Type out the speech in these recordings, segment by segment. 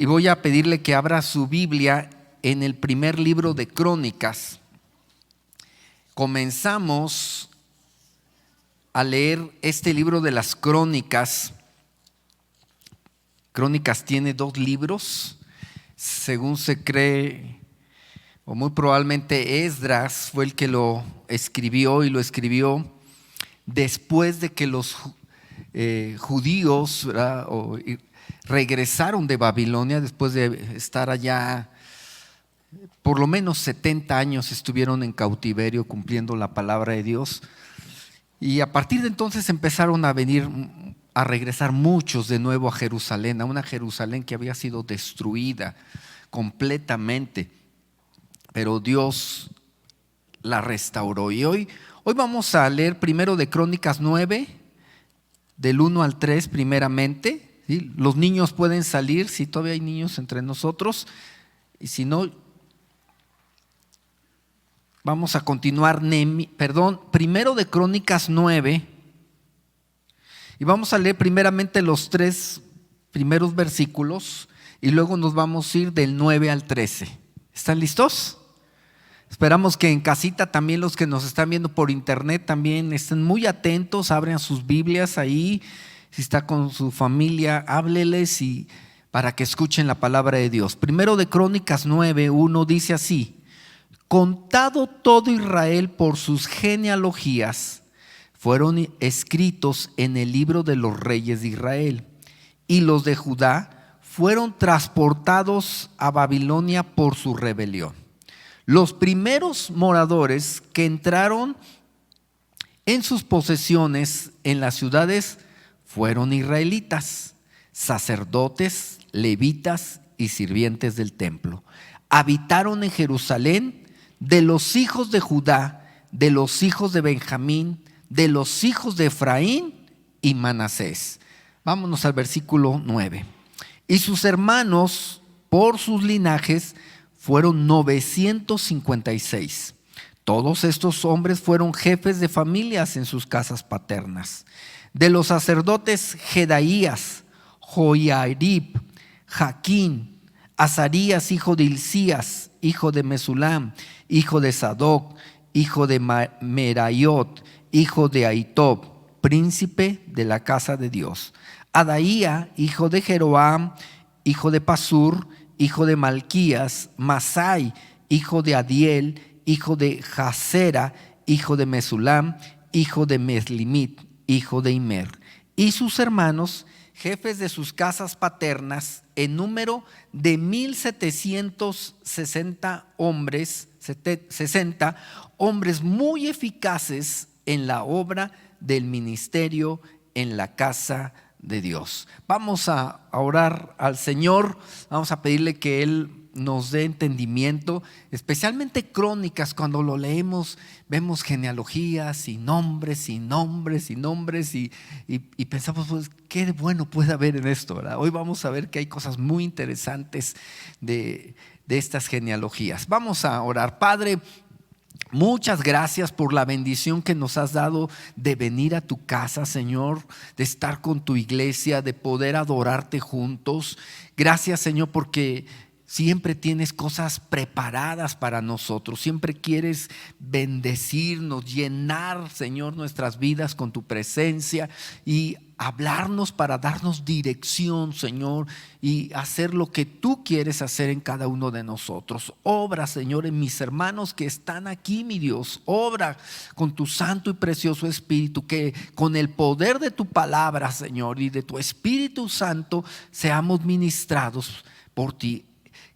y voy a pedirle que abra su Biblia en el primer libro de Crónicas. Comenzamos a leer este libro de las Crónicas. Crónicas tiene 2 libros, según se cree, o muy probablemente Esdras fue el que lo escribió, y lo escribió después de que los judíos regresaron de Babilonia, después de estar allá. Por lo menos 70 años estuvieron en cautiverio cumpliendo la palabra de Dios, y a partir de entonces empezaron a regresar muchos de nuevo a Jerusalén, a una Jerusalén que había sido destruida completamente, pero Dios la restauró. Y hoy vamos a leer primero de Crónicas 9, del 1 al 3 primeramente, ¿sí? Los niños pueden salir si todavía hay niños entre nosotros, y si no, vamos a continuar. Primero de Crónicas 9, y vamos a leer primeramente los 3 primeros versículos y luego nos vamos a ir del 9 al 13. ¿Están listos? Esperamos que en casita también, los que nos están viendo por internet, también estén muy atentos, abran sus Biblias ahí. Si está con su familia, hábleles para que escuchen la palabra de Dios. Primero de Crónicas 9:1 dice así: contado todo Israel por sus genealogías, fueron escritos en el libro de los reyes de Israel, y los de Judá fueron transportados a Babilonia por su rebelión. Los primeros moradores que entraron en sus posesiones en las ciudades fueron israelitas, sacerdotes, levitas y sirvientes del templo. Habitaron en Jerusalén de los hijos de Judá, de los hijos de Benjamín, de los hijos de Efraín y Manasés. Vámonos al versículo 9. Y sus hermanos por sus linajes fueron 956. Todos estos hombres fueron jefes de familias en sus casas paternas. De los sacerdotes Jedaías, Joiarib, Jaquín, Azarías, hijo de Hilcías, hijo de Mesulam, hijo de Sadoc, hijo de Merayot, hijo de Ahitob, príncipe de la casa de Dios. Adaía, hijo de Jeroam, hijo de Pasur, hijo de Malquías. Masai, hijo de Adiel, hijo de Jasera, hijo de Mesulam, hijo de Meslimit, hijo de Imer. Y sus hermanos, jefes de sus casas paternas, en número de 1760 hombres, 60 hombres muy eficaces en la obra del ministerio en la casa de Dios. Vamos a orar al Señor, vamos a pedirle que Él nos dé entendimiento, especialmente Crónicas. Cuando lo leemos vemos genealogías y nombres y nombres y nombres y pensamos, pues, qué bueno puede haber en esto, ¿verdad? Hoy vamos a ver que hay cosas muy interesantes de estas genealogías. Vamos a orar. Padre, muchas gracias por la bendición que nos has dado de venir a tu casa, Señor, de estar con tu iglesia, de poder adorarte juntos. Gracias, Señor, porque siempre tienes cosas preparadas para nosotros. Siempre quieres bendecirnos, llenar, Señor, nuestras vidas con tu presencia y hablarnos para darnos dirección, Señor, y hacer lo que tú quieres hacer en cada uno de nosotros. Obra, Señor, en mis hermanos que están aquí, mi Dios. Obra con tu santo y precioso Espíritu, que con el poder de tu palabra, Señor, y de tu Espíritu Santo seamos ministrados por ti.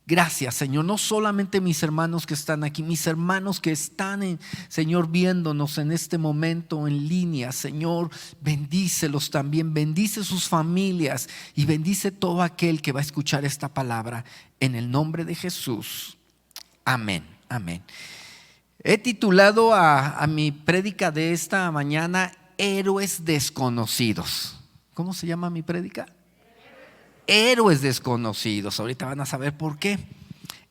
Gracias, Señor, no solamente mis hermanos que están aquí, mis hermanos que están, Señor, viéndonos en este momento en línea. Señor, bendícelos también, bendice sus familias y bendice todo aquel que va a escuchar esta palabra en el nombre de Jesús. Amén, amén. He titulado a mi prédica de esta mañana Héroes Desconocidos. ¿Cómo se llama mi prédica? Héroes desconocidos. Ahorita van a saber por qué.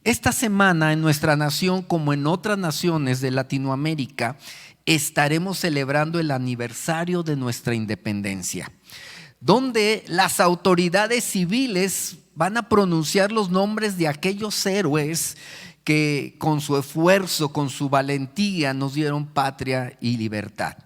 Esta semana en nuestra nación, como en otras naciones de Latinoamérica, estaremos celebrando el aniversario de nuestra independencia, donde las autoridades civiles van a pronunciar los nombres de aquellos héroes que con su esfuerzo, con su valentía nos dieron patria y libertad.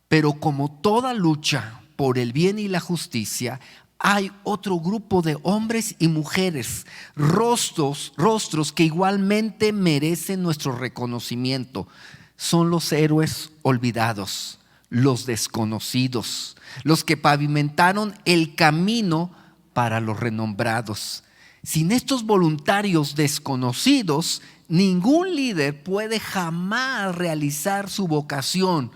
Pero como toda lucha por el bien y la justicia, hay otro grupo de hombres y mujeres, rostros que igualmente merecen nuestro reconocimiento. Son los héroes olvidados, los desconocidos, los que pavimentaron el camino para los renombrados. Sin estos voluntarios desconocidos, ningún líder puede jamás realizar su vocación.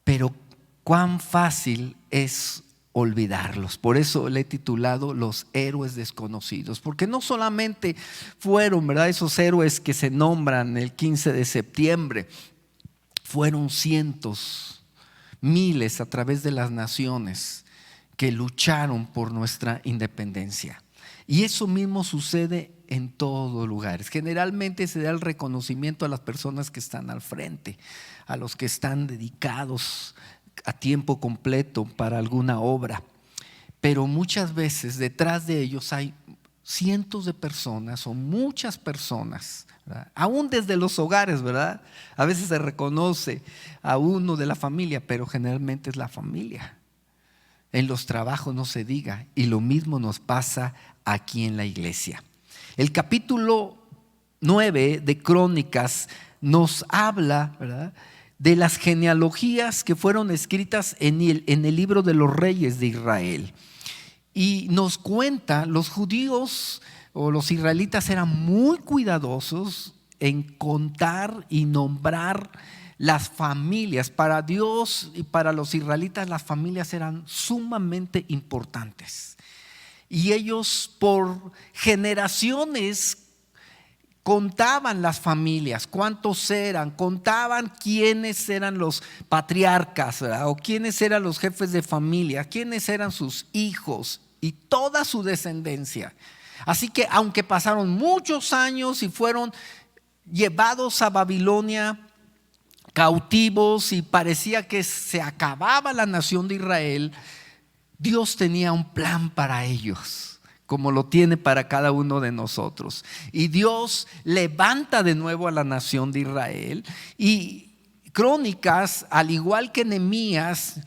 Pero cuán fácil es olvidarlos. Por eso le he titulado Los héroes desconocidos, porque no solamente fueron, ¿verdad?, esos héroes que se nombran el 15 de septiembre, fueron cientos, miles a través de las naciones que lucharon por nuestra independencia. Y eso mismo sucede en todos lugares. Generalmente se da el reconocimiento a las personas que están al frente, a los que están dedicados a tiempo completo para alguna obra. Pero muchas veces detrás de ellos hay cientos de personas o muchas personas, ¿verdad?, aún desde los hogares, ¿verdad? A veces se reconoce a uno de la familia, pero generalmente es la familia. En los trabajos no se diga, y lo mismo nos pasa aquí en la iglesia. El capítulo 9 de Crónicas nos habla, ¿verdad?, de las genealogías que fueron escritas en el libro de los reyes de Israel. Y nos cuenta, los judíos o los israelitas eran muy cuidadosos en contar y nombrar las familias. Para Dios y para los israelitas las familias eran sumamente importantes. Y ellos por generaciones contaban las familias, cuántos eran, contaban quiénes eran los patriarcas, ¿verdad?, o quiénes eran los jefes de familia, quiénes eran sus hijos y toda su descendencia. Así que aunque pasaron muchos años y fueron llevados a Babilonia cautivos y parecía que se acababa la nación de Israel, Dios tenía un plan para ellos, como lo tiene para cada uno de nosotros. Y Dios levanta de nuevo a la nación de Israel. Y Crónicas, al igual que Nehemías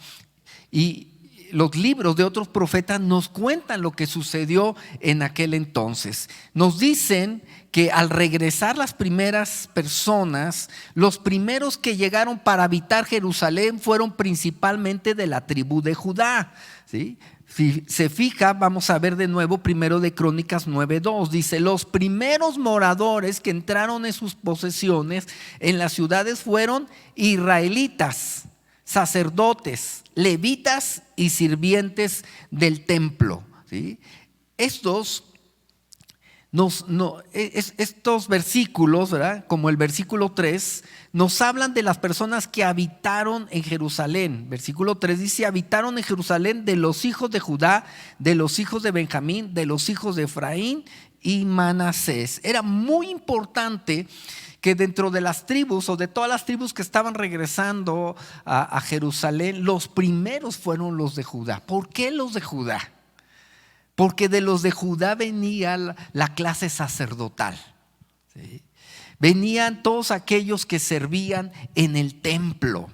y los libros de otros profetas, nos cuentan lo que sucedió en aquel entonces. Nos dicen que al regresar las primeras personas, los primeros que llegaron para habitar Jerusalén fueron principalmente de la tribu de Judá, ¿sí? Si se fija, vamos a ver de nuevo primero de Crónicas 9:2. Dice: los primeros moradores que entraron en sus posesiones en las ciudades fueron israelitas, sacerdotes, levitas y sirvientes del templo, ¿sí? Estos versículos, ¿verdad?, como el versículo 3, nos hablan de las personas que habitaron en Jerusalén. Versículo 3 dice: habitaron en Jerusalén de los hijos de Judá, de los hijos de Benjamín, de los hijos de Efraín y Manasés. Era muy importante que dentro de las tribus o de todas las tribus que estaban regresando a Jerusalén, los primeros fueron los de Judá. ¿Por qué los de Judá? Porque de los de Judá venía la clase sacerdotal, ¿sí? Venían todos aquellos que servían en el templo.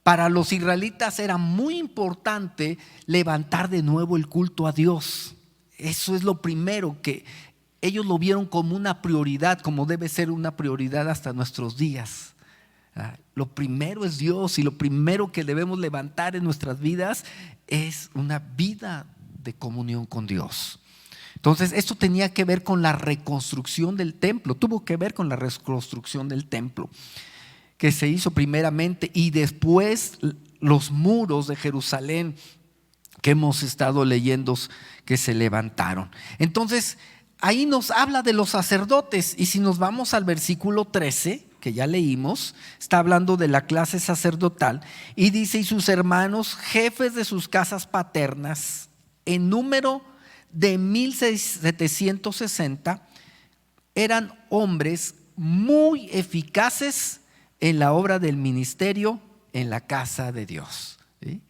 Para los israelitas era muy importante levantar de nuevo el culto a Dios. Eso es lo primero que ellos lo vieron como una prioridad, como debe ser una prioridad hasta nuestros días. Lo primero es Dios, y lo primero que debemos levantar en nuestras vidas es una vida de comunión con Dios. Entonces esto tenía que ver con la reconstrucción del templo, tuvo que ver con la reconstrucción del templo que se hizo primeramente, y después los muros de Jerusalén que hemos estado leyendo que se levantaron. Entonces ahí nos habla de los sacerdotes, y si nos vamos al versículo 13 que ya leímos, está hablando de la clase sacerdotal y dice: y sus hermanos, jefes de sus casas paternas, en número de 1760, eran hombres muy eficaces en la obra del ministerio en la casa de Dios, ¿sí?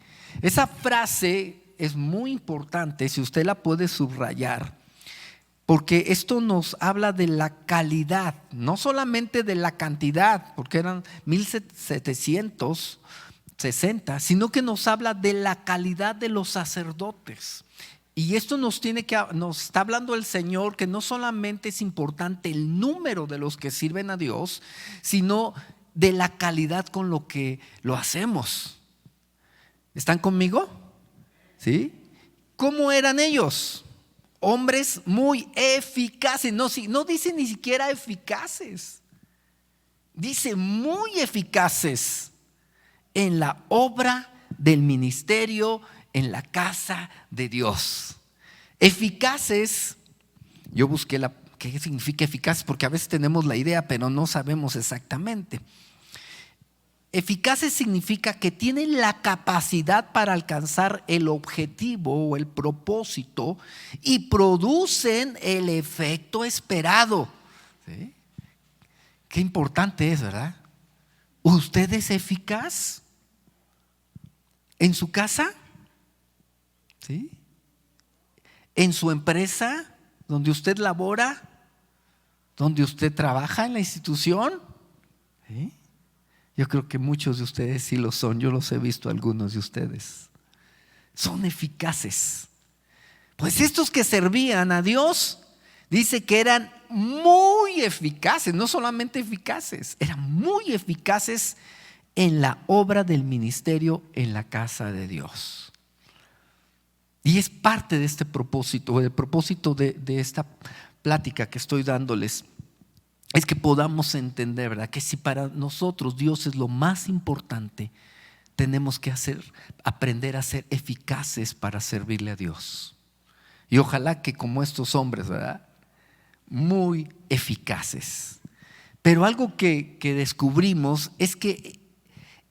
Esa frase es muy importante, si usted la puede subrayar, porque esto nos habla de la calidad, no solamente de la cantidad, porque eran 1760, sino que nos habla de la calidad de los sacerdotes. Y esto nos está hablando el Señor, que no solamente es importante el número de los que sirven a Dios, sino de la calidad con lo que lo hacemos. ¿Están conmigo? ¿Sí? ¿Cómo eran ellos? Hombres muy eficaces. No dice ni siquiera eficaces, dice muy eficaces en la obra del ministerio, en la casa de Dios. Eficaces, yo busqué qué significa eficaces, porque a veces tenemos la idea, pero no sabemos exactamente. Eficaces significa que tienen la capacidad para alcanzar el objetivo o el propósito y producen el efecto esperado. ¿Sí? Qué importante es, ¿verdad? ¿Usted es eficaz en su casa? ¿Sí? ¿En su empresa donde usted labora? ¿Donde usted trabaja en la institución? ¿Sí? Yo creo que muchos de ustedes sí lo son. Yo los he visto, algunos de ustedes. Son eficaces. Pues estos que servían a Dios, dice que eran muy eficaces. No solamente eficaces, eran muy eficaces en la obra del ministerio en la casa de Dios. Y es parte de este propósito, el propósito de esta plática que estoy dándoles. Es que podamos entender, ¿verdad?, que si para nosotros Dios es lo más importante, tenemos que aprender a ser eficaces para servirle a Dios. Y ojalá que como estos hombres, ¿verdad?, muy eficaces. Pero algo que descubrimos es que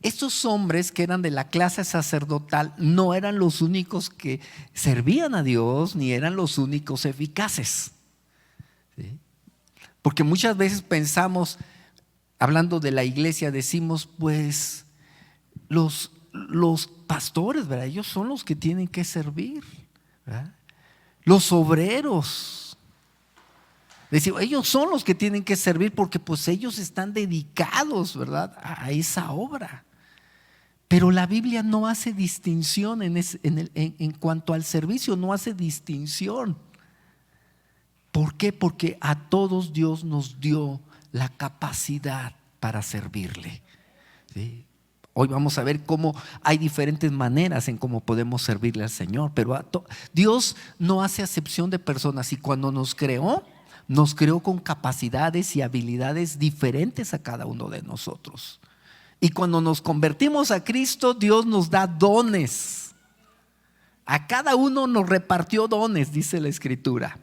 estos hombres que eran de la clase sacerdotal no eran los únicos que servían a Dios, ni eran los únicos eficaces. ¿Sí? Porque muchas veces pensamos, hablando de la iglesia, decimos, pues los pastores, ¿verdad?, ellos son los que tienen que servir, ¿verdad? Los obreros, decimos, ellos son los que tienen que servir porque pues ellos están dedicados, ¿verdad?, a esa obra. Pero la Biblia no hace distinción en cuanto al servicio, no hace distinción. ¿Por qué? Porque a todos Dios nos dio la capacidad para servirle. ¿Sí? Hoy vamos a ver cómo hay diferentes maneras en cómo podemos servirle al Señor, pero Dios no hace acepción de personas, y cuando nos creó con capacidades y habilidades diferentes a cada uno de nosotros. Y cuando nos convertimos a Cristo, Dios nos da dones. A cada uno nos repartió dones, dice la Escritura,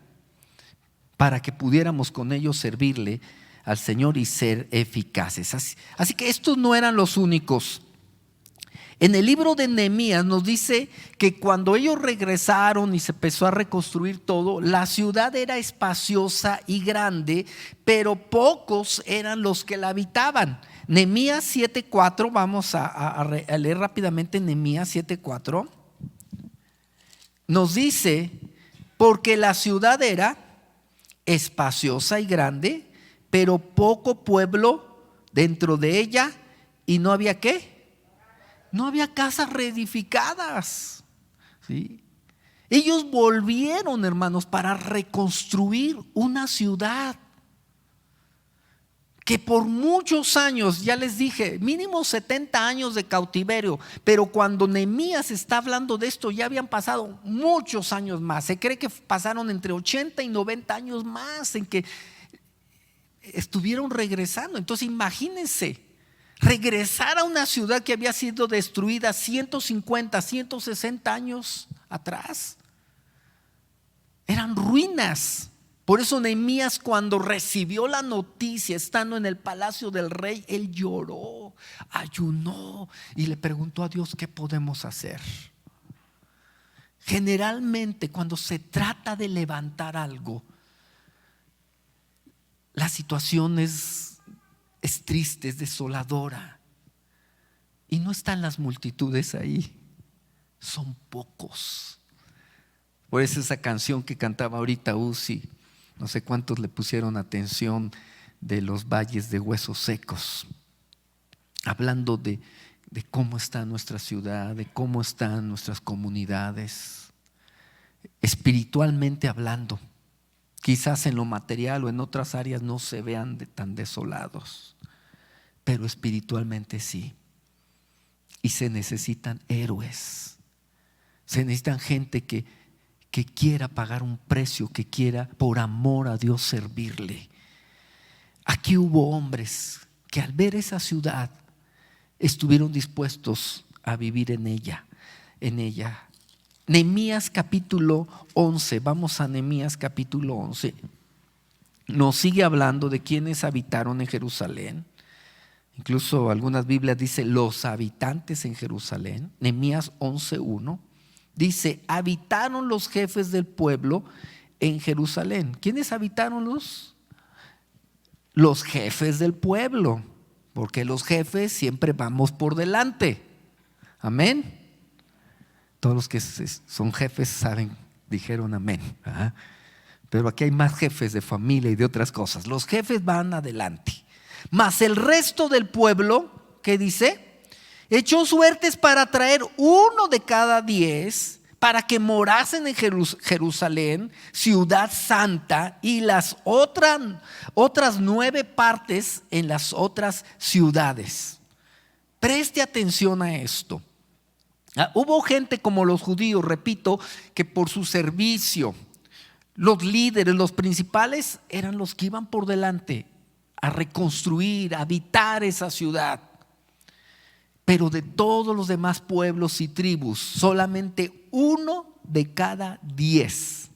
para que pudiéramos con ellos servirle al Señor y ser eficaces. Así que estos no eran los únicos. En el libro de Nehemías nos dice que cuando ellos regresaron y se empezó a reconstruir todo, la ciudad era espaciosa y grande, pero pocos eran los que la habitaban. Nehemías 7:4, vamos a leer rápidamente Nehemías 7:4. Nos dice, porque la ciudad era espaciosa y grande, pero poco pueblo dentro de ella, y no había ¿qué? No había casas reedificadas. ¿Sí? Ellos volvieron, hermanos, para reconstruir una ciudad que por muchos años, ya les dije, mínimo 70 años de cautiverio, pero cuando Nehemías está hablando de esto, ya habían pasado muchos años más. Se cree que pasaron entre 80 y 90 años más en que estuvieron regresando. Entonces imagínense, regresar a una ciudad que había sido destruida 150, 160 años atrás. Eran ruinas. Por eso Nehemías, cuando recibió la noticia, estando en el palacio del rey, él lloró, ayunó y le preguntó a Dios, ¿qué podemos hacer? Generalmente cuando se trata de levantar algo, la situación es triste, es desoladora, y no están las multitudes ahí, son pocos. Por eso esa canción que cantaba ahorita Uzi, No sé cuántos le pusieron atención de los valles de huesos secos, hablando de cómo está nuestra ciudad, de cómo están nuestras comunidades, espiritualmente hablando. Quizás en lo material o en otras áreas no se vean tan desolados, pero espiritualmente sí. Y se necesitan héroes, se necesitan gente que quiera pagar un precio, que quiera por amor a Dios servirle. Aquí hubo hombres que al ver esa ciudad estuvieron dispuestos a vivir en ella. Nehemías capítulo 11, vamos a Nehemías capítulo 11. Nos sigue hablando de quienes habitaron en Jerusalén. Incluso algunas Biblias dicen los habitantes en Jerusalén. Nehemías 11:1 dice: habitaron los jefes del pueblo en Jerusalén. ¿Quiénes habitaron los jefes del pueblo? Porque los jefes siempre vamos por delante. Amén. Todos los que son jefes saben, dijeron amén. ¿Ah? Pero aquí hay más jefes de familia y de otras cosas. Los jefes van adelante. Mas el resto del pueblo, ¿qué dice? Echó suertes para traer 1 de cada 10 para que morasen en Jerusalén, ciudad santa, y las otras 9 partes en las otras ciudades. Preste atención a esto. Hubo gente como los judíos, repito, que por su servicio, los líderes, los principales, eran los que iban por delante a reconstruir, a habitar esa ciudad. Pero de todos los demás pueblos y tribus, solamente 1 de cada 10.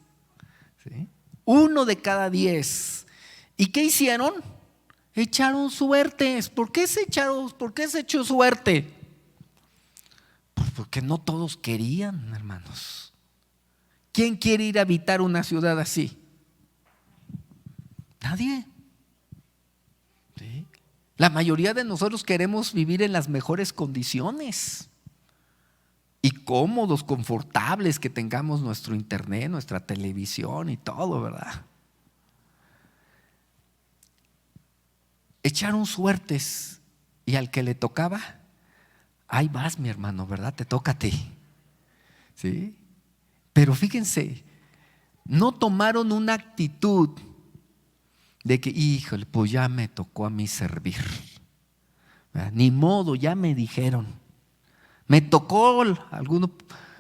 ¿Sí? 1 de cada 10. ¿Y qué hicieron? Echaron suertes. ¿Por qué se echó suerte? Pues porque no todos querían, hermanos. ¿Quién quiere ir a habitar una ciudad así? Nadie. ¿Sí? La mayoría de nosotros queremos vivir en las mejores condiciones y cómodos, confortables, que tengamos nuestro internet, nuestra televisión y todo, ¿verdad? Echaron suertes y al que le tocaba, ahí vas, mi hermano, ¿verdad? Te toca a ti. ¿Sí? Pero fíjense, no tomaron una actitud de que, híjole, pues ya me tocó a mí servir. Ni modo, ya me dijeron. Me tocó, alguno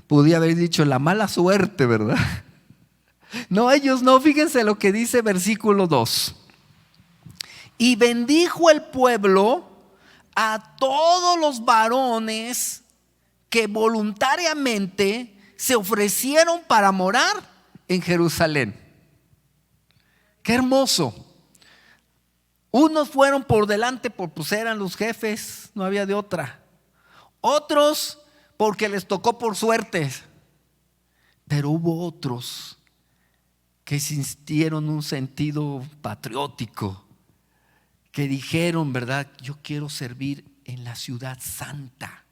podía haber dicho, la mala suerte, ¿verdad? No, ellos no, fíjense lo que dice versículo 2. Y bendijo el pueblo a todos los varones que voluntariamente se ofrecieron para morar en Jerusalén. Qué hermoso. Unos fueron por delante porque pues eran los jefes, no había de otra. Otros porque les tocó por suerte. Pero hubo otros que sintieron un sentido patriótico, que dijeron, ¿verdad? Yo quiero servir en la ciudad santa.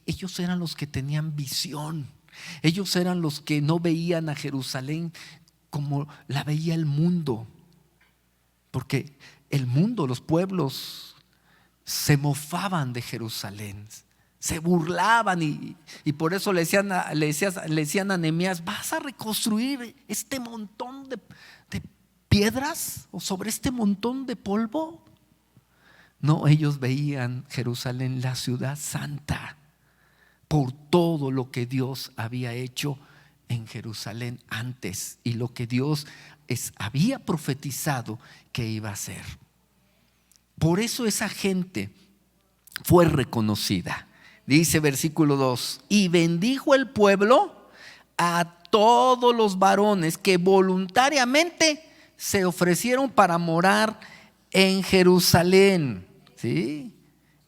Ellos eran los que tenían visión. Ellos eran los que no veían a Jerusalén como la veía el mundo. Porque el mundo, los pueblos, se mofaban de Jerusalén, se burlaban y por eso le decían a Nehemías: ¿vas a reconstruir este montón de piedras o sobre este montón de polvo? No, ellos veían Jerusalén, la ciudad santa, por todo lo que Dios había hecho en Jerusalén antes y lo que Dios había profetizado que iba a hacer. Por eso esa gente fue reconocida. Dice versículo 2: y bendijo el pueblo a todos los varones que voluntariamente se ofrecieron para morar en Jerusalén. ¿Sí?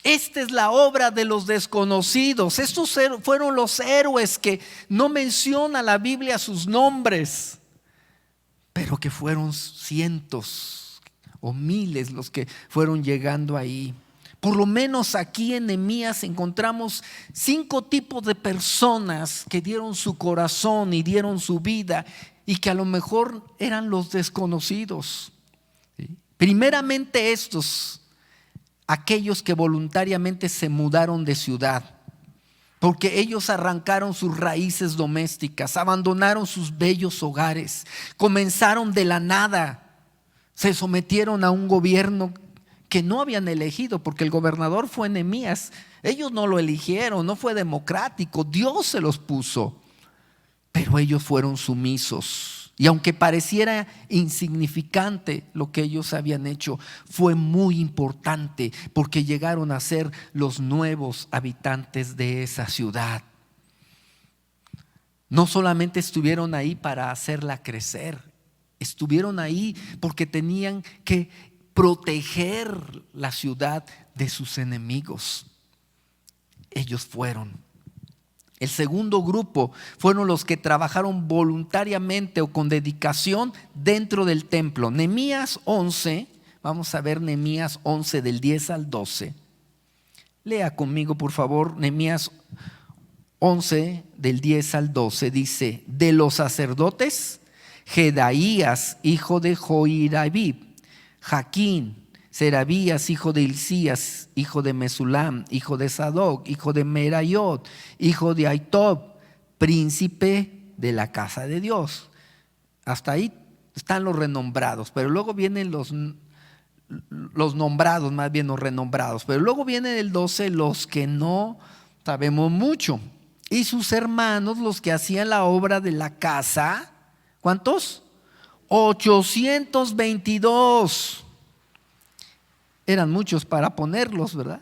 Esta es la obra de los desconocidos. Estos fueron los héroes que no menciona la Biblia sus nombres, pero que fueron cientos o miles los que fueron llegando ahí. Por lo menos aquí en Nehemías encontramos 5 tipos de personas que dieron su corazón y dieron su vida y que a lo mejor eran los desconocidos. ¿Sí? Primeramente estos, aquellos que voluntariamente se mudaron de ciudad, porque ellos arrancaron sus raíces domésticas, abandonaron sus bellos hogares, comenzaron de la nada, se sometieron a un gobierno que no habían elegido, porque el gobernador fue Nehemías. Ellos no lo eligieron, no fue democrático, Dios se los puso, pero ellos fueron sumisos. Y aunque pareciera insignificante lo que ellos habían hecho, fue muy importante, porque llegaron a ser los nuevos habitantes de esa ciudad. No solamente estuvieron ahí para hacerla crecer, estuvieron ahí porque tenían que proteger la ciudad de sus enemigos. Ellos fueron. El segundo grupo fueron los que trabajaron voluntariamente o con dedicación dentro del templo. Nehemías 11, vamos a ver Nehemías 11 del 10 al 12. Lea conmigo por favor, Nehemías 11 del 10 al 12 dice: de los sacerdotes, Jedaías, hijo de Joirabib, Jaquín, Serabías, hijo de Hilcías, hijo de Mesulam, hijo de Sadoc, hijo de Merayot, hijo de Aitob, príncipe de la casa de Dios. Hasta ahí están los renombrados, pero luego vienen los nombrados, más bien los renombrados. Pero luego vienen el 12 los que no sabemos mucho. Y sus hermanos, los que hacían la obra de la casa, ¿cuántos? 822. Eran muchos para ponerlos, ¿verdad?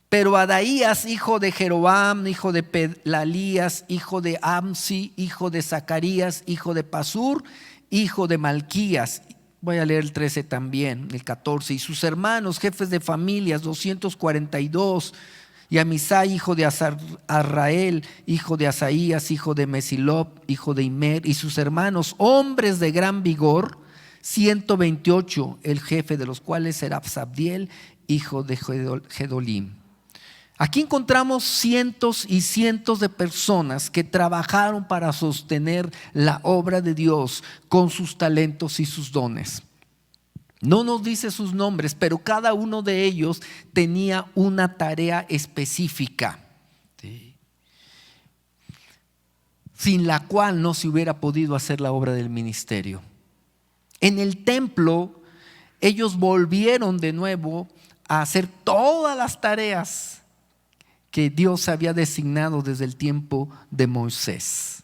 Pero Adaías, hijo de Jeroam, hijo de Pelalías, hijo de Amsi, hijo de Zacarías, hijo de Pasur, hijo de Malquías. Voy a leer el 13 también, el 14. Y sus hermanos, jefes de familias, 242. Y Amisai, hijo de Azrael, hijo de Asaías, hijo de Mesilop, hijo de Imer. Y sus hermanos, hombres de gran vigor, 128, el jefe de los cuales era Sabdiel, hijo de Gedolim. Aquí encontramos cientos y cientos de personas que trabajaron para sostener la obra de Dios con sus talentos y sus dones. No nos dice sus nombres, pero cada uno de ellos tenía una tarea específica, ¿sí?, sin la cual no se hubiera podido hacer la obra del ministerio. En el templo, ellos volvieron de nuevo a hacer todas las tareas que Dios había designado desde el tiempo de Moisés.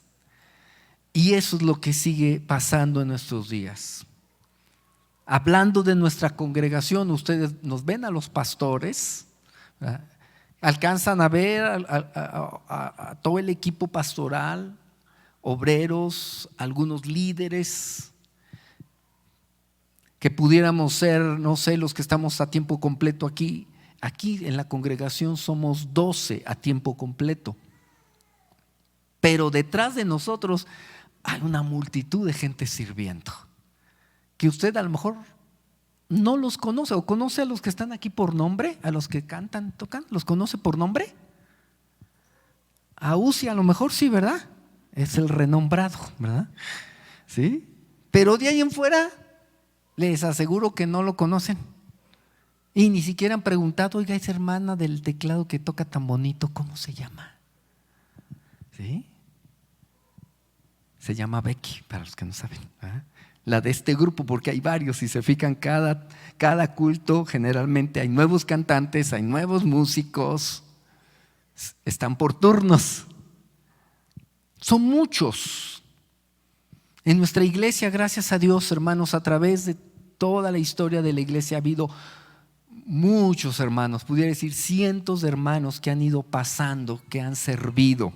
Y eso es lo que sigue pasando en nuestros días. Hablando de nuestra congregación, ustedes nos ven a los pastores, ¿verdad? Alcanzan a ver a todo el equipo pastoral, obreros, algunos líderes, que pudiéramos ser, no sé, los que estamos a tiempo completo aquí. Aquí en la congregación somos 12 a tiempo completo. Pero detrás de nosotros hay una multitud de gente sirviendo, que usted a lo mejor no los conoce, o conoce a los que están aquí por nombre, a los que cantan, tocan, ¿los conoce por nombre? A Uzi a lo mejor sí, ¿verdad? Es el renombrado, ¿verdad? ¿Sí? Pero de ahí en fuera les aseguro que no lo conocen. Y ni siquiera han preguntado: oiga, esa hermana del teclado que toca tan bonito, ¿cómo se llama? ¿Sí? Se llama Becky, para los que no saben, ¿verdad? La de este grupo, porque hay varios, si se fijan, cada culto generalmente hay nuevos cantantes, hay nuevos músicos, están por turnos. Son muchos. En nuestra iglesia, gracias a Dios, hermanos, a través de toda la historia de la iglesia ha habido muchos hermanos, pudiera decir cientos de hermanos que han ido pasando, que han servido.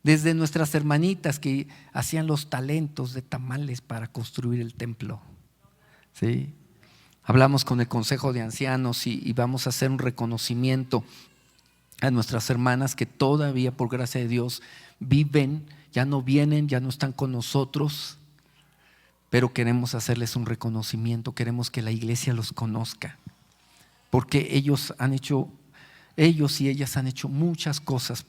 Desde nuestras hermanitas que hacían los talentos de tamales para construir el templo, ¿sí? Hablamos con el consejo de ancianos y vamos a hacer un reconocimiento a nuestras hermanas que todavía, por gracia de Dios, viven. Ya no vienen, ya no están con nosotros, pero queremos hacerles un reconocimiento, queremos que la iglesia los conozca, porque ellos y ellas han hecho muchas cosas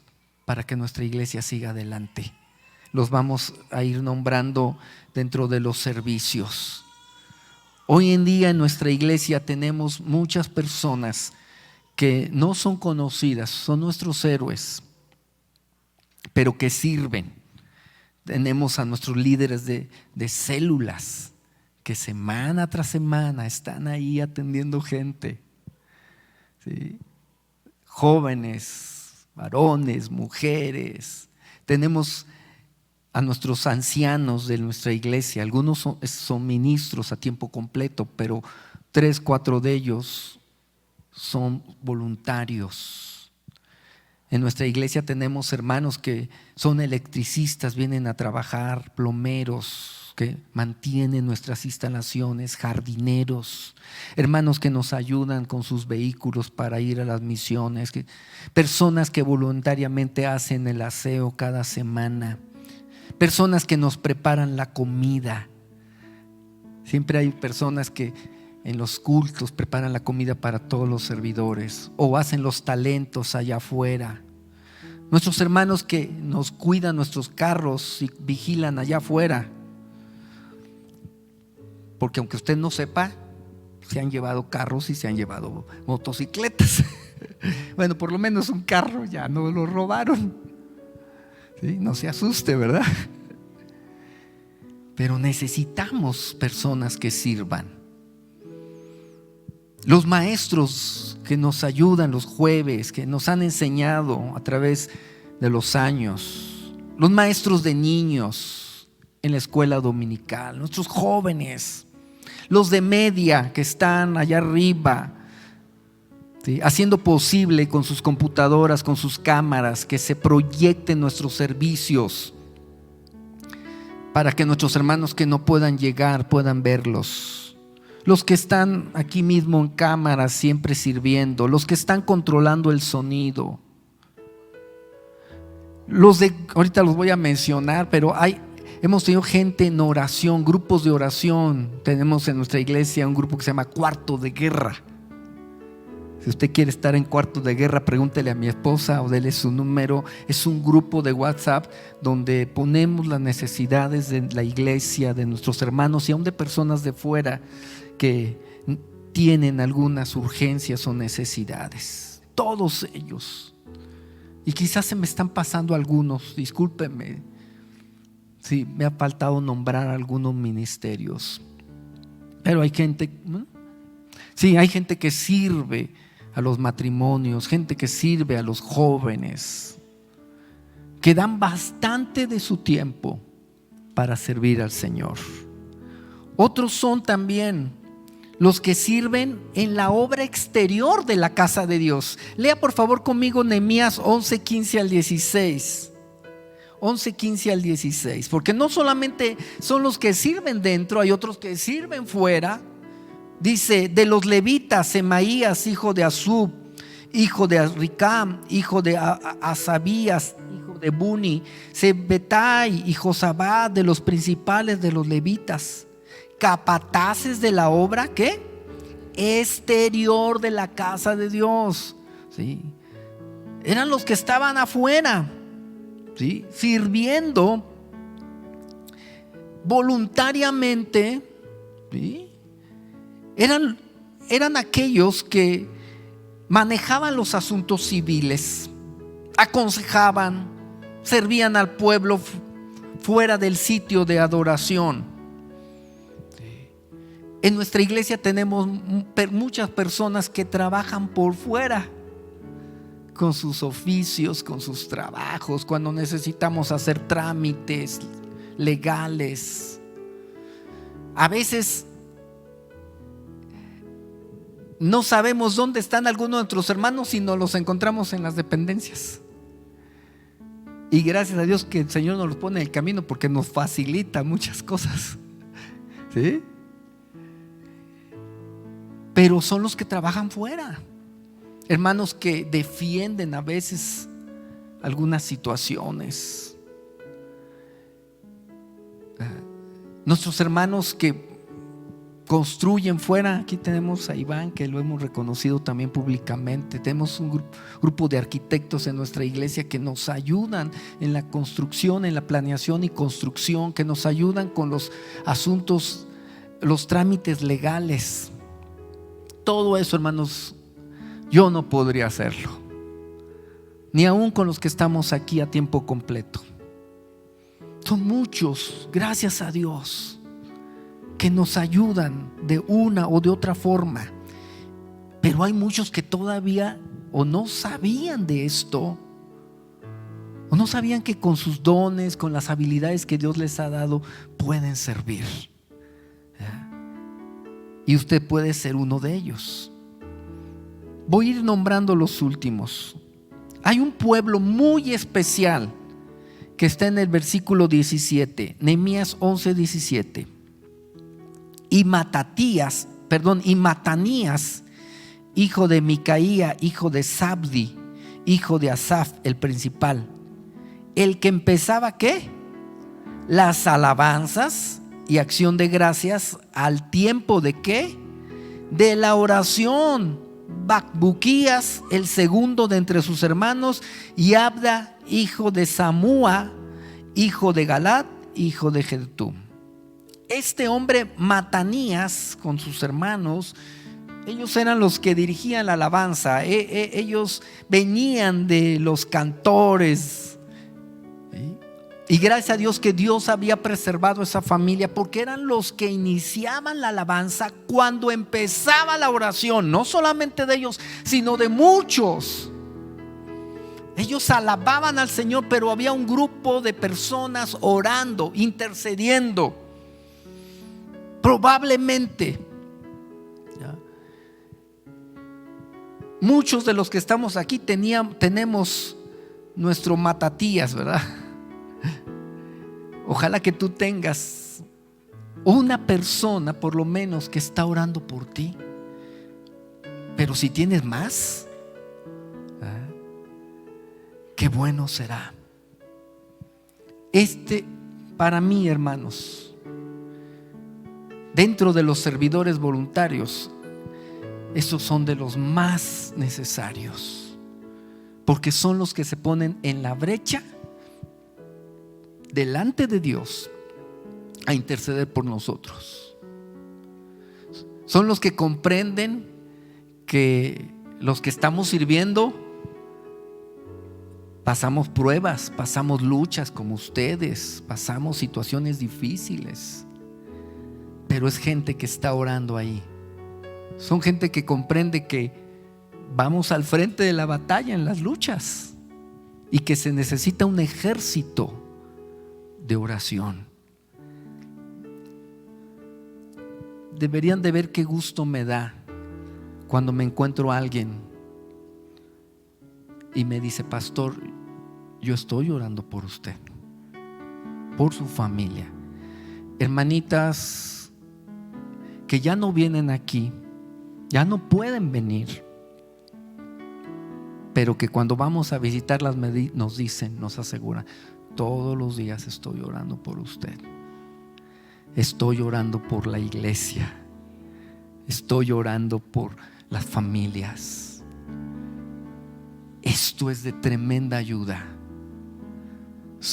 para que nuestra iglesia siga adelante. los vamos a ir nombrando dentro de los servicios. Hoy en día en nuestra iglesia tenemos muchas personas que no son conocidas, son nuestros héroes, pero que sirven. Tenemos a nuestros líderes de células que semana tras semana están ahí atendiendo gente, ¿sí? Jóvenes, varones, mujeres. Tenemos a nuestros ancianos de nuestra iglesia. Algunos son ministros a tiempo completo, pero 3, 4 de ellos son voluntarios. En nuestra iglesia tenemos hermanos que son electricistas, vienen a trabajar, plomeros que mantienen nuestras instalaciones, jardineros, hermanos que nos ayudan con sus vehículos para ir a las misiones, personas que voluntariamente hacen el aseo cada semana, personas que nos preparan la comida. Siempre hay personas que en los cultos preparan la comida para todos los servidores o hacen los talentos allá afuera. Nuestros hermanos que nos cuidan nuestros carros y vigilan allá afuera. Porque aunque usted no sepa, se han llevado carros y se han llevado motocicletas. Bueno, por lo menos un carro ya no lo robaron. ¿Sí? No se asuste, ¿verdad? Pero necesitamos personas que sirvan. Los maestros que nos ayudan los jueves, que nos han enseñado a través de los años, los maestros de niños en la escuela dominical, nuestros jóvenes, los de media que están allá arriba, ¿sí? Haciendo posible con sus computadoras, con sus cámaras, que se proyecten nuestros servicios para que nuestros hermanos que no puedan llegar puedan verlos. Los que están aquí mismo en cámara siempre sirviendo, los que están controlando el sonido. Ahorita los voy a mencionar, pero hemos tenido gente en oración, grupos de oración. Tenemos en nuestra iglesia un grupo que se llama Cuarto de Guerra. Si usted quiere estar en Cuarto de Guerra, pregúntele a mi esposa o dele su número. Es un grupo de WhatsApp donde ponemos las necesidades de la iglesia, de nuestros hermanos y aún de personas de fuera que tienen algunas urgencias o necesidades. Todos ellos. Y quizás se me están pasando algunos, discúlpenme. Sí, me ha faltado nombrar algunos ministerios. Pero hay gente, ¿no? Sí, hay gente que sirve a los matrimonios, gente que sirve a los jóvenes, que dan bastante de su tiempo para servir al Señor. Otros son también los que sirven en la obra exterior de la casa de Dios. Lea por favor conmigo Nehemías 11:15 al 16. 11:15 al 16. Porque no solamente son los que sirven dentro, hay otros que sirven fuera. Dice: de los levitas, Semaías, hijo de Asub, hijo de Azricam, hijo de Asabías, hijo de Buni, Sebetai y Josabad, de los principales de los levitas, capataces de la obra, ¿qué? Exterior de la casa de Dios. ¿Sí? Eran los que estaban afuera, ¿sí? Sirviendo voluntariamente, ¿sí? Eran aquellos que manejaban los asuntos civiles, aconsejaban, servían al pueblo fuera del sitio de adoración. En nuestra iglesia tenemos muchas personas que trabajan por fuera, con sus oficios, con sus trabajos, cuando necesitamos hacer trámites legales. A veces no sabemos dónde están algunos de nuestros hermanos y nos los encontramos en las dependencias. Y gracias a Dios que el Señor nos los pone en el camino, porque nos facilita muchas cosas, ¿sí? Pero son los que trabajan fuera, hermanos que defienden a veces algunas situaciones. Nuestros hermanos que construyen fuera. Aquí tenemos a Iván, que lo hemos reconocido también públicamente. Tenemos un grupo de arquitectos en nuestra iglesia que nos ayudan en la construcción, en la planeación y construcción, que nos ayudan con los asuntos, los trámites legales. Todo eso, hermanos, yo no podría hacerlo, ni aún con los que estamos aquí a tiempo completo. Son muchos, gracias a Dios, que nos ayudan de una o de otra forma, pero hay muchos que todavía o no sabían de esto, o no sabían que con sus dones, con las habilidades que Dios les ha dado, pueden servir. Y usted puede ser uno de ellos. Voy a ir nombrando los últimos. Hay un pueblo muy especial que está en el versículo 17, Nehemías 11:17. Y Matanías, hijo de Micaía, hijo de Zabdi, hijo de Asaf, el principal, el que empezaba ¿qué? Las alabanzas y acción de gracias al tiempo de ¿qué? De la oración. Bacbuquías, el segundo de entre sus hermanos, y Abda, hijo de Samúa, hijo de Galat, hijo de Jedutum. Este hombre Matanías con sus hermanos, ellos eran los que dirigían la alabanza. Ellos venían de los cantores. ¿Sí? Y gracias a Dios que Dios había preservado esa familia, porque eran los que iniciaban la alabanza cuando empezaba la oración. No solamente de ellos, sino de muchos. Ellos alababan al Señor, pero había un grupo de personas orando, intercediendo. Probablemente muchos de los que estamos aquí tenemos nuestro Matatías, ¿verdad? Ojalá que tú tengas una persona por lo menos que está orando por ti. Pero si tienes más, qué bueno será. Para mí, hermanos, dentro de los servidores voluntarios, esos son de los más necesarios, porque son los que se ponen en la brecha delante de Dios a interceder por nosotros. Son los que comprenden que los que estamos sirviendo pasamos pruebas, pasamos luchas como ustedes, pasamos situaciones difíciles, pero es gente que está orando ahí. Son gente que comprende que vamos al frente de la batalla en las luchas y que se necesita un ejército de oración. Deberían de ver qué gusto me da cuando me encuentro a alguien y me dice: pastor, yo estoy orando por usted, por su familia. Hermanitas que ya no vienen aquí, ya no pueden venir, pero que cuando vamos a visitarlas nos dicen, nos aseguran: todos los días estoy orando por usted, estoy orando por la iglesia, estoy orando por las familias. Esto es de tremenda ayuda.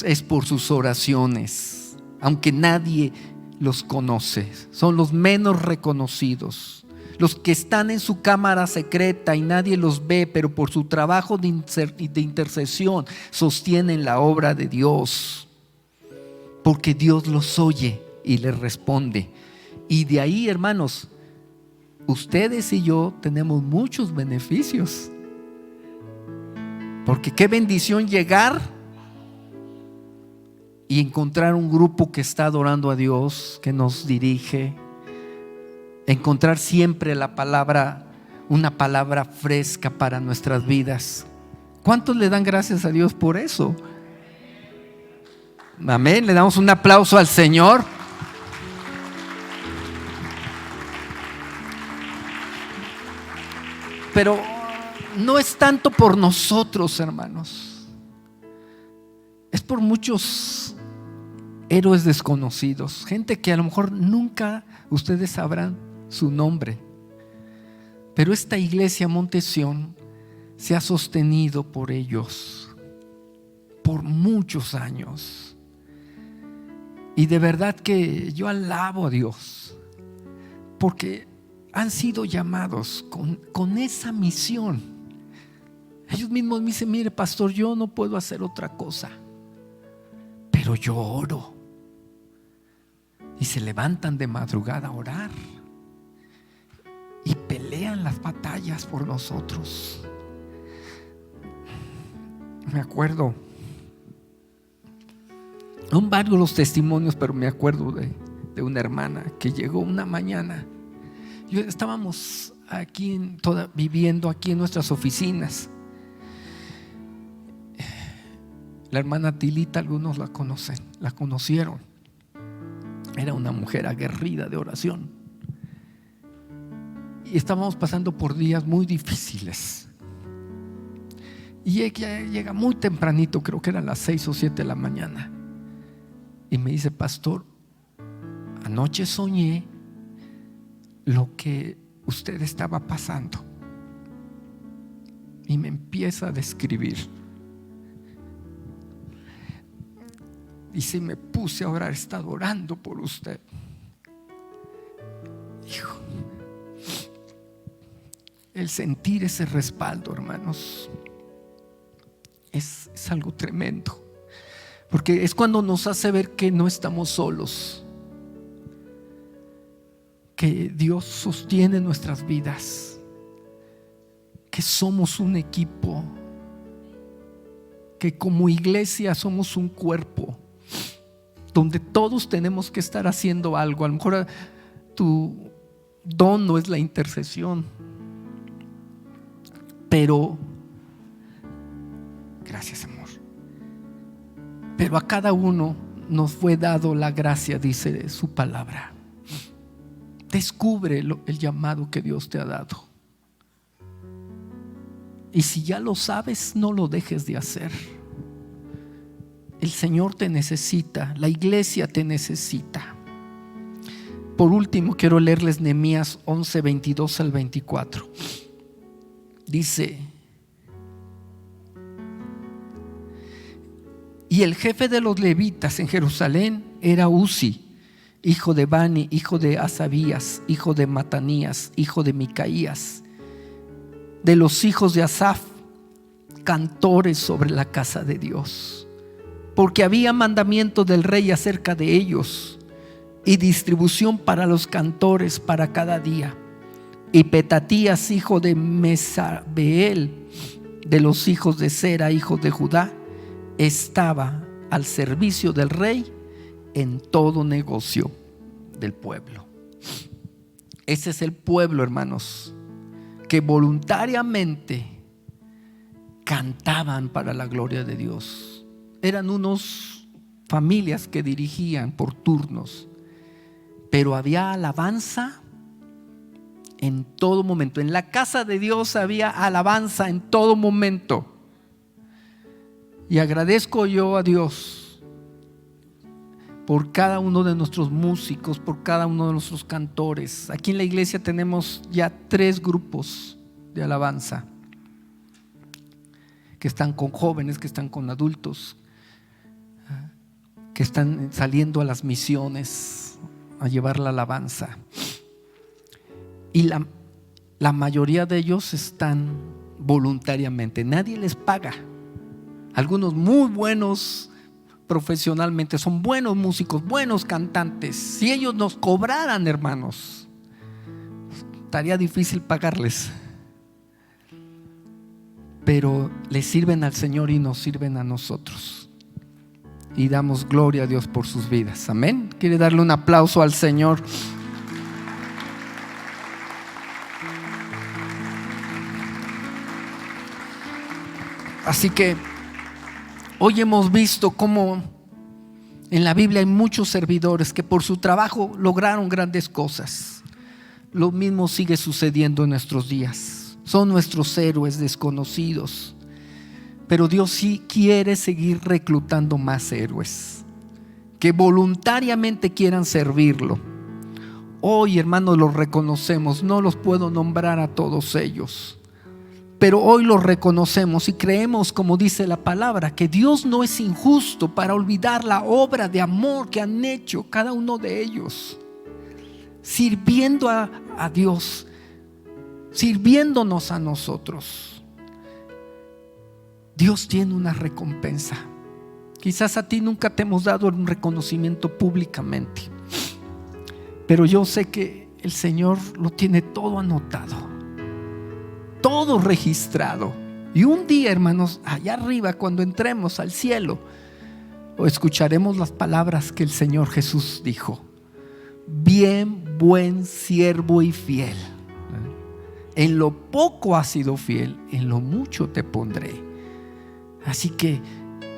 Es por sus oraciones, aunque nadie los conoce, son los menos reconocidos, los que están en su cámara secreta y nadie los ve, pero por su trabajo de intercesión sostienen la obra de Dios, porque Dios los oye y les responde. Y de ahí, hermanos, ustedes y yo tenemos muchos beneficios, porque qué bendición llegar y encontrar un grupo que está adorando a Dios, que nos dirige. Encontrar siempre la palabra, una palabra fresca para nuestras vidas. ¿Cuántos le dan gracias a Dios por eso? Amén. Le damos un aplauso al Señor. Pero no es tanto por nosotros, hermanos. Es por muchos héroes desconocidos, gente que a lo mejor nunca ustedes sabrán su nombre. Pero esta iglesia Monte Sión se ha sostenido por ellos por muchos años. Y de verdad que yo alabo a Dios, porque han sido llamados con esa misión. Ellos mismos me dicen: mire, pastor, yo no puedo hacer otra cosa, pero yo oro. Y se levantan de madrugada a orar y pelean las batallas por nosotros. Me acuerdo, son varios los testimonios, pero me acuerdo de una hermana que llegó una mañana. Estábamos aquí viviendo aquí en nuestras oficinas. La hermana Tilita, algunos la conocieron. Era una mujer aguerrida de oración. Y estábamos pasando por días muy difíciles. Y ella llega muy tempranito, creo que eran las 6 o 7 de la mañana. Y me dice: pastor, anoche soñé lo que usted estaba pasando. Y me empieza a describir. Dice: me puse a orar, he estado orando por usted. Hijo, el sentir ese respaldo, hermanos, es algo tremendo, porque es cuando nos hace ver que no estamos solos, que Dios sostiene nuestras vidas, que somos un equipo, que como iglesia somos un cuerpo donde todos tenemos que estar haciendo algo. A lo mejor tu don no es la intercesión, pero gracias, amor, pero a cada uno nos fue dado la gracia, dice su palabra. Descubre el llamado que Dios te ha dado, y si ya lo sabes, no lo dejes de hacer. El Señor te necesita, la iglesia te necesita. Por último, quiero leerles Nehemías 11, 22 al 24. Dice: y el jefe de los levitas en Jerusalén era Uzi, hijo de Bani, hijo de Asabías, hijo de Matanías, hijo de Micaías, de los hijos de Asaf, cantores sobre la casa de Dios, porque había mandamiento del rey acerca de ellos y distribución para los cantores para cada día. Y Petatías, hijo de Mesabeel, de los hijos de Sera, hijo de Judá, estaba al servicio del rey en todo negocio del pueblo. Ese es el pueblo, hermanos, que voluntariamente cantaban para la gloria de Dios. Eran unos familias que dirigían por turnos, pero había alabanza en todo momento. En la casa de Dios había alabanza en todo momento. Y agradezco yo a Dios por cada uno de nuestros músicos, por cada uno de nuestros cantores. Aquí en la iglesia tenemos ya 3 grupos de alabanza, que están con jóvenes, que están con adultos, que están saliendo a las misiones a llevar la alabanza. Y la mayoría de ellos están voluntariamente, nadie les paga. Algunos muy buenos profesionalmente, son buenos músicos, buenos cantantes. Si ellos nos cobraran, hermanos, estaría difícil pagarles, pero le sirven al Señor y nos sirven a nosotros, y damos gloria a Dios por sus vidas. Amén. ¿Quiere darle un aplauso al Señor? Así que hoy hemos visto cómo en la Biblia hay muchos servidores que por su trabajo lograron grandes cosas. Lo mismo sigue sucediendo en nuestros días. Son nuestros héroes desconocidos, pero Dios sí quiere seguir reclutando más héroes que voluntariamente quieran servirlo. Hoy, hermanos, los reconocemos. No los puedo nombrar a todos ellos, pero hoy los reconocemos y creemos, como dice la palabra, que Dios no es injusto para olvidar la obra de amor que han hecho cada uno de ellos, sirviendo a Dios, sirviéndonos a nosotros. Dios tiene una recompensa. Quizás a ti nunca te hemos dado un reconocimiento públicamente, pero yo sé que el Señor lo tiene todo anotado, todo registrado. Y un día, hermanos, allá arriba, cuando entremos al cielo, escucharemos las palabras que el Señor Jesús dijo: bien, buen siervo y fiel. En lo poco has sido fiel, en lo mucho te pondré. Así que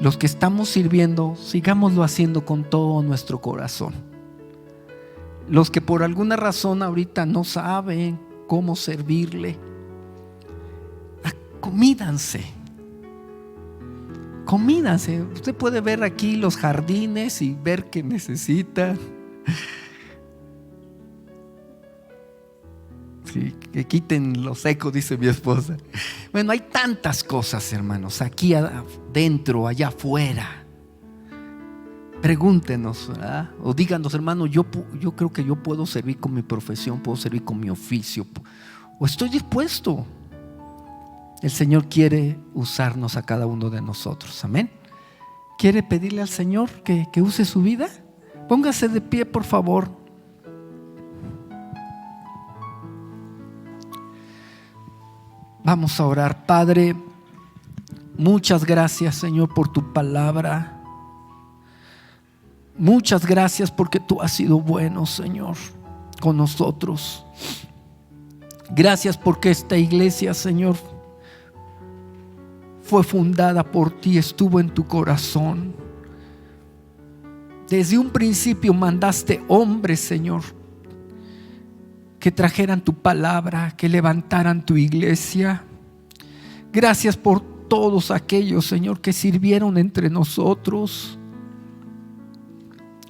los que estamos sirviendo, sigámoslo haciendo con todo nuestro corazón. Los que por alguna razón ahorita no saben cómo servirle, comídanse. Usted puede ver aquí los jardines y ver que necesitan. Sí, que quiten lo seco, dice mi esposa. Bueno, hay tantas cosas, hermanos, aquí adentro, allá afuera. Pregúntenos, ¿verdad? O díganos: hermano, yo creo que yo puedo servir con mi profesión, puedo servir con mi oficio, o estoy dispuesto. El Señor quiere usarnos a cada uno de nosotros, amén. ¿Quiere pedirle al Señor que use su vida? Póngase de pie, por favor. Vamos a orar. Padre, muchas gracias, Señor, por tu palabra. Muchas gracias porque tú has sido bueno, Señor, con nosotros. Gracias porque esta iglesia, Señor, fue fundada por ti, estuvo en tu corazón. Desde un principio mandaste hombres, Señor, que trajeran tu palabra, que levantaran tu iglesia. Gracias por todos aquellos, Señor, que sirvieron entre nosotros.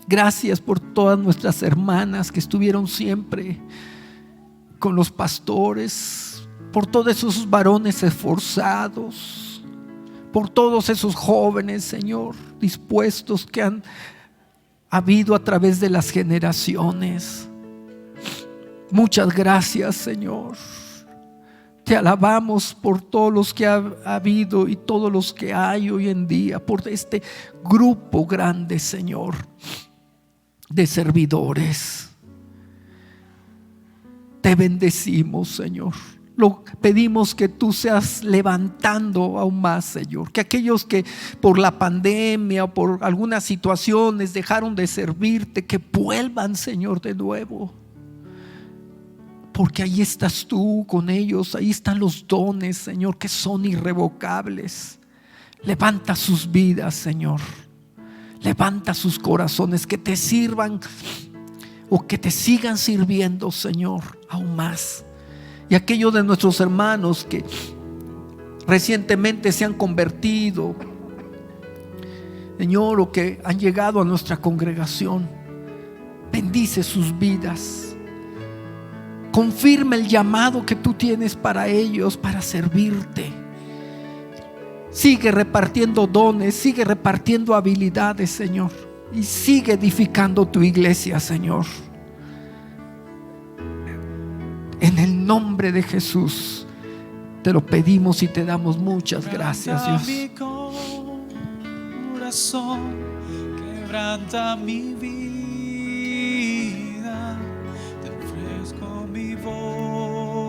Gracias por todas nuestras hermanas que estuvieron siempre con los pastores, por todos esos varones esforzados, por todos esos jóvenes, Señor, dispuestos que han habido a través de las generaciones. Muchas gracias, Señor. Te alabamos por todos los que ha habido y todos los que hay hoy en día, por este grupo grande, Señor, de servidores. Te bendecimos, Señor. Lo pedimos que tú seas levantando aún más, Señor, que aquellos que por la pandemia o por algunas situaciones dejaron de servirte, que vuelvan, Señor, de nuevo, porque ahí estás tú con ellos. Ahí están los dones, Señor, que son irrevocables. Levanta sus vidas, Señor. Levanta sus corazones, que te sirvan o que te sigan sirviendo, Señor, aún más. Y aquellos de nuestros hermanos que recientemente se han convertido, Señor, o que han llegado a nuestra congregación, bendice sus vidas. Confirma el llamado que tú tienes para ellos, para servirte. Sigue repartiendo dones, sigue repartiendo habilidades, Señor, y sigue edificando tu iglesia, Señor. En el nombre de Jesús te lo pedimos y te damos muchas gracias, Dios. Mi corazón, quebranta mi vida, te ofrezco mi voluntad.